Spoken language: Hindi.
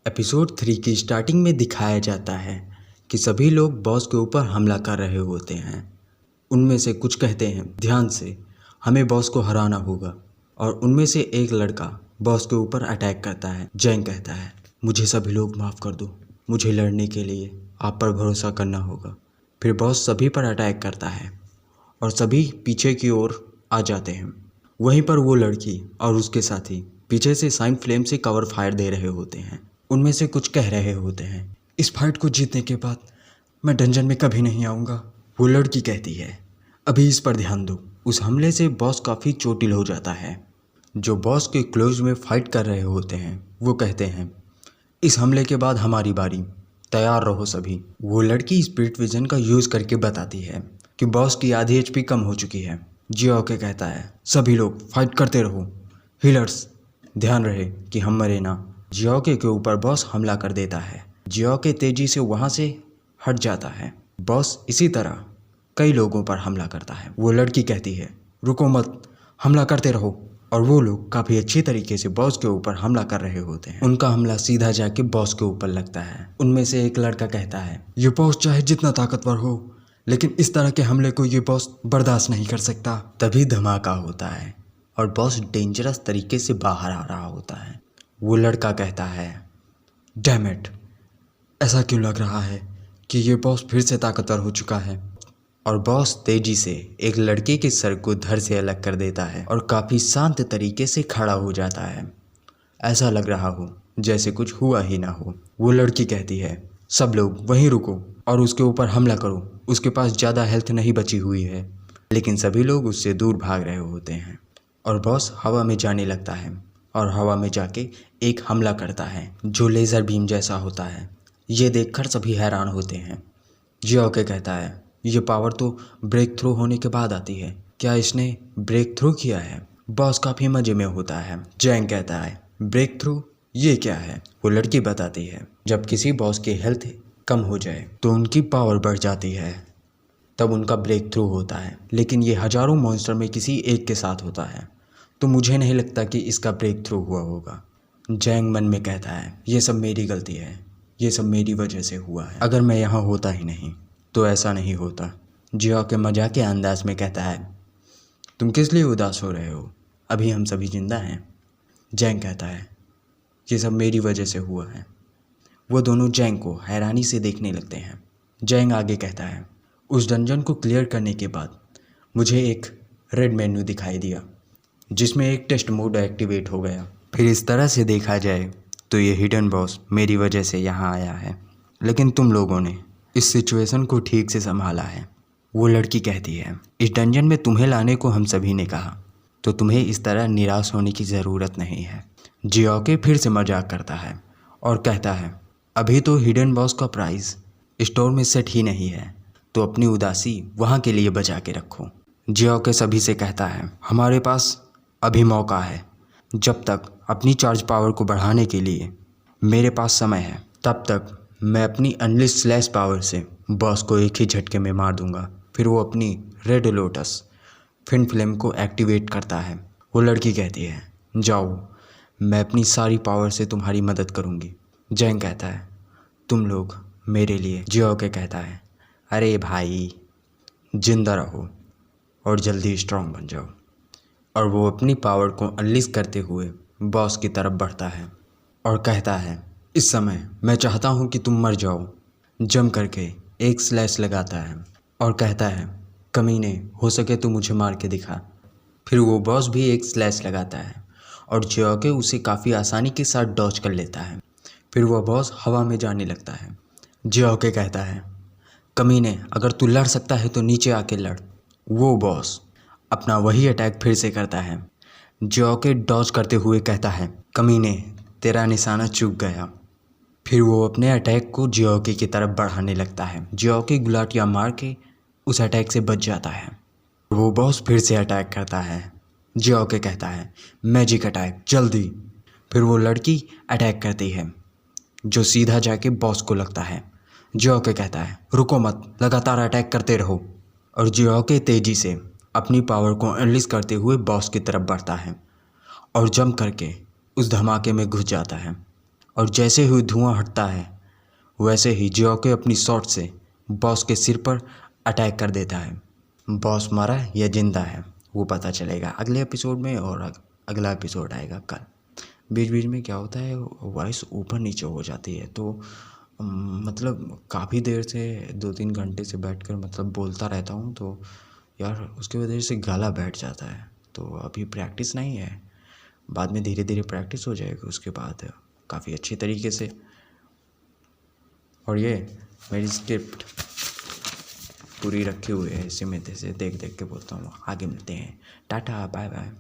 एपिसोड 3 की स्टार्टिंग में दिखाया जाता है कि सभी लोग बॉस के ऊपर हमला कर रहे होते हैं। उनमें से कुछ कहते हैं ध्यान से, हमें बॉस को हराना होगा। और उनमें से एक लड़का बॉस के ऊपर अटैक करता है। जैंग कहता है, मुझे सभी लोग माफ़ कर दो, मुझे लड़ने के लिए आप पर भरोसा करना होगा। फिर बॉस सभी पर अटैक करता है और सभी पीछे की ओर आ जाते हैं। वहीं पर वो लड़की और उसके साथी पीछे से साइन फ्लेम से कवर फायर दे रहे होते हैं। उनमें से कुछ कह रहे होते हैं, इस फाइट को जीतने के बाद मैं डंजन में कभी नहीं आऊँगा। वो लड़की कहती है, अभी इस पर ध्यान दो। उस हमले से बॉस काफ़ी चोटिल हो जाता है। जो बॉस के क्लोज में फाइट कर रहे होते हैं वो कहते हैं, इस हमले के बाद हमारी बारी, तैयार रहो सभी। वो लड़की स्पिरिट विजन का यूज़ करके बताती है कि बॉस की आधी एचपी कम हो चुकी है। जियोके कहता है, सभी लोग फाइट करते रहो, हीलर्स ध्यान रहे कि हम मरे ना। जियोके के ऊपर बॉस हमला कर देता है। जियोके तेजी से वहाँ से हट जाता है। बॉस इसी तरह कई लोगों पर हमला करता है। वो लड़की कहती है, रुको मत, हमला करते रहो। और वो लोग काफ़ी अच्छी तरीके से बॉस के ऊपर हमला कर रहे होते हैं। उनका हमला सीधा जाके बॉस के ऊपर लगता है। उनमें से एक लड़का कहता है, ये बॉस चाहे जितना ताकतवर हो, लेकिन इस तरह के हमले को ये बॉस बर्दाश्त नहीं कर सकता। तभी धमाका होता है और बॉस डेंजरस तरीके से बाहर आ रहा होता है। वो लड़का कहता है, डैम इट, ऐसा क्यों लग रहा है कि ये बॉस फिर से ताकतवर हो चुका है। और बॉस तेजी से एक लड़के के सर को धड़ से अलग कर देता है और काफ़ी शांत तरीके से खड़ा हो जाता है। ऐसा लग रहा हो जैसे कुछ हुआ ही ना हो। वो लड़की कहती है, सब लोग वहीं रुको और उसके ऊपर हमला करो, उसके पास ज़्यादा हेल्थ नहीं बची हुई है। लेकिन सभी लोग उससे दूर भाग रहे होते हैं और बॉस हवा में जाने लगता है और हवा में जाके एक हमला करता है जो लेज़र बीम जैसा होता है। ये देखकर सभी हैरान होते हैं। जियोके कहता है, ये पावर तो ब्रेक थ्रू होने के बाद आती है, क्या इसने ब्रेक थ्रू किया है। बॉस काफ़ी मज़े में होता है। जैंग कहता है, ब्रेक थ्रू ये क्या है। वो लड़की बताती है, जब किसी बॉस की हेल्थ कम हो जाए तो उनकी पावर बढ़ जाती है, तब उनका ब्रेक थ्रू होता है। लेकिन ये हज़ारों मॉन्स्टर में किसी एक के साथ होता है, तो मुझे नहीं लगता कि इसका ब्रेक थ्रू हुआ होगा। जैंग मन में कहता है, ये सब मेरी गलती है, ये सब मेरी वजह से हुआ है। अगर मैं यहाँ होता ही नहीं तो ऐसा नहीं होता। जियो के मजाक के अंदाज में कहता है, तुम किस लिए उदास हो रहे हो, अभी हम सभी जिंदा हैं। जैंग कहता है, ये सब मेरी वजह से हुआ है। वो दोनों जैंग को हैरानी से देखने लगते हैं। जैंग आगे कहता है, उस डंजन को क्लियर करने के बाद मुझे एक रेड मेन्यू दिखाई दिया जिसमें एक टेस्ट मोड एक्टिवेट हो गया। फिर इस तरह से देखा जाए तो ये हिडन बॉस मेरी वजह से यहाँ आया है, लेकिन तुम लोगों ने इस सिचुएशन को ठीक से संभाला है। वो लड़की कहती है, इस डंजन में तुम्हें लाने को हम सभी ने कहा, तो तुम्हें इस तरह निराश होने की ज़रूरत नहीं है। जियोके फिर से मजाक करता है और कहता है, अभी तो हिडन बॉस का प्राइस स्टोर में सेट ही नहीं है, तो अपनी उदासी वहाँ के लिए बचा के रखो। जियोके सभी से कहता है, हमारे पास अभी मौका है, जब तक अपनी चार्ज पावर को बढ़ाने के लिए मेरे पास समय है, तब तक मैं अपनी अनलिस्ट स्लैश पावर से बॉस को एक ही झटके में मार दूंगा। फिर वो अपनी रेड लोटस फिन फ्लेम को एक्टिवेट करता है। वो लड़की कहती है, जाओ, मैं अपनी सारी पावर से तुम्हारी मदद करूंगी। जैंग कहता है, तुम लोग मेरे लिए। जियोके कहता है, अरे भाई, जिंदा रहो और जल्दी स्ट्रांग बन जाओ। और वो अपनी पावर को अनलीश करते हुए बॉस की तरफ बढ़ता है और कहता है, इस समय मैं चाहता हूँ कि तुम मर जाओ। जम करके एक स्लैश लगाता है और कहता है, कमीने, हो सके तो मुझे मार के दिखा। फिर वो बॉस भी एक स्लैश लगाता है और जियोके उसे काफ़ी आसानी के साथ डॉज कर लेता है। फिर वह बॉस हवा में जाने लगता है। जियोके कहता है, कमीने, अगर तू लड़ सकता है तो नीचे आके लड़। वो बॉस अपना वही अटैक फिर से करता है। जियोके डॉज करते हुए कहता है, कमीने, तेरा निशाना चूक गया। फिर वो अपने अटैक को जियोके की तरफ बढ़ाने लगता है। जियोके गुलाटियाँ मार के उस अटैक से बच जाता है। वो बॉस फिर से अटैक करता है। जियोके कहता है, मैजिक अटैक, जल्दी। फिर वो लड़की अटैक करती है जो सीधा जाके बॉस को लगता है। जियोके कहता है, रुको मत, लगातार अटैक करते रहो। और जियोके तेजी से अपनी पावर को अनलीश करते हुए बॉस की तरफ बढ़ता है और जंप करके उस धमाके में घुस जाता है और जैसे ही धुआं हटता है वैसे ही जियोके अपनी शॉट से बॉस के सिर पर अटैक कर देता है। बॉस मरा या जिंदा है वो पता चलेगा अगले एपिसोड में, और अगला एपिसोड आएगा कल। बीच बीच में क्या होता है, वॉइस ऊपर नीचे हो जाती है, तो मतलब काफ़ी देर से 2-3 घंटे से बैठकर मतलब बोलता रहता हूँ, तो यार उसकी वजह से गला बैठ जाता है। तो अभी प्रैक्टिस नहीं है, बाद में धीरे धीरे प्रैक्टिस हो जाएगी, उसके बाद काफ़ी अच्छी तरीके से। और ये मेरी स्क्रिप्ट पूरी रखी हुई है, इसी में से देख देख के बोलता हूँ। आगे मिलते हैं, टाटा बाय बाय।